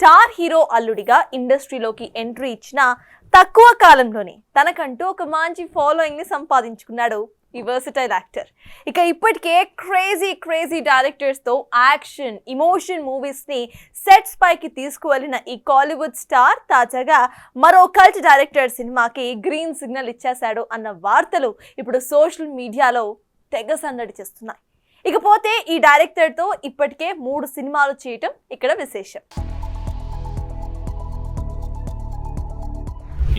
Star hero అల్లుడిగా ఇండస్ట్రీలోకి entry ఇచ్చిన తక్కువ కాలంలోనే తనకంటూ ఒక మంచి ఫాలోయింగ్ ని సంపాదించుకున్నాడు ఈ వర్సటైల్ యాక్టర్. ఇక ఇప్పటికే క్రేజీ డైరెక్టర్స్ తో యాక్షన్ ఇమోషన్ మూవీస్ ని సెట్స్ పైకి తీసుకువెళ్లిన ఈ కాలీవుడ్ స్టార్ తాజాగా మరో కల్ట్ డైరెక్టర్ సినిమాకి గ్రీన్ సిగ్నల్ ఇచ్చేశాడు అన్న వార్తలు ఇప్పుడు సోషల్ మీడియాలో తెగ సందడి చేస్తున్నాయి. ఇకపోతే ఈ డైరెక్టర్ తో ఇప్పటికే 3 సినిమాలు చేయటం ఇక్కడ విశేషం.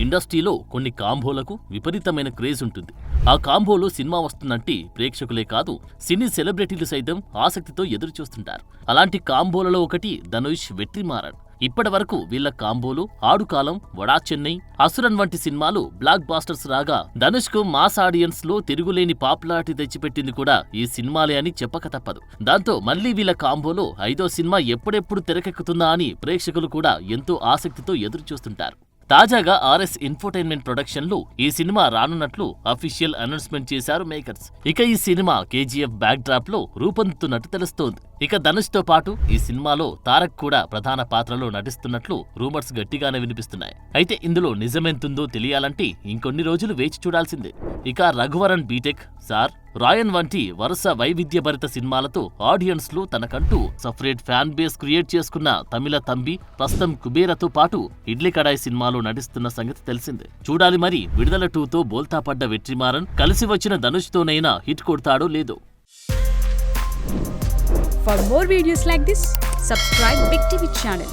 ఇండస్ట్రీలో కొన్ని కాంబోలకు విపరీతమైన క్రేజ్ ఉంటుంది. ఆ కాంబోలో సినిమా వస్తుందంటే ప్రేక్షకులే కాదు, సినీ సెలబ్రిటీలు సైతం ఆసక్తితో ఎదురుచూస్తుంటారు. అలాంటి కాంబోలలో ఒకటి ధనుష్ వెట్రిమారన్. ఇప్పటి వరకు వీళ్ల కాంబోలు ఆడుకాలం, వడా చెన్నై, అసురన్ వంటి సినిమాలు బ్లాక్ బాస్టర్స్ రాగా ధనుష్ కు మాస్ ఆడియన్స్ లో తిరుగులేని పాపులారిటీ తెచ్చిపెట్టింది కూడా ఈ సినిమాలే అని చెప్పక తప్పదు. దాంతో మళ్లీ వీళ్ల కాంబోలో 5వ సినిమా ఎప్పుడెప్పుడు తెరకెక్కుతుందా అని ప్రేక్షకులు కూడా ఎంతో ఆసక్తితో ఎదురుచూస్తుంటారు. తాజాగా ఆర్ఎస్ ఇన్ఫోటైన్మెంట్ ప్రొడక్షన్ లో ఈ సినిమా రానున్నట్లు అఫీషియల్ అనౌన్స్మెంట్ చేశారు మేకర్స్. ఇక ఈ సినిమా కేజీఎఫ్ బ్యాక్ డ్రాప్ లో రూపొందుతున్నట్టు తెలుస్తోంది. ఇక ధనుష్ తో పాటు ఈ సినిమాలో తారక్ కూడా ప్రధాన పాత్రలో నటిస్తున్నట్లు రూమర్స్ గట్టిగానే వినిపిస్తున్నాయి. అయితే ఇందులో నిజమెంతుందో తెలియాలంటే ఇంకొన్ని రోజులు వేచి చూడాల్సిందే. ఇక రఘువరన్ బీటెక్, సార్, రాయన్ వంటి వరుస వైవిధ్యభరిత సినిమాలతో ఆడియన్స్ లో తనకంటూ సపరేట్ ఫ్యాన్ బేస్ క్రియేట్ చేసుకున్న తమిళ తంబి ప్రస్తుతం కుబేరతో పాటు ఇడ్లీ కడాయి సినిమాలో నటిస్తున్న సంగతి తెలిసిందే. చూడాలి మరి విడుదల 2తో బోల్తా పడ్డ వెట్రిమారన్ కలిసి వచ్చిన ధనుష్ తోనైనా హిట్ కొడతాడో లేదో. For more videos like this, subscribe Big TV channel.